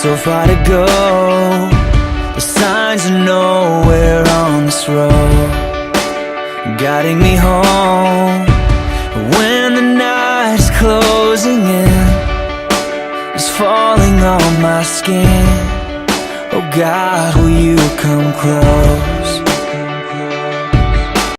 so far to go. The signs are nowhere on this road, guiding me home. When the night's closing in, it's falling on my skin. Oh God, will you come close?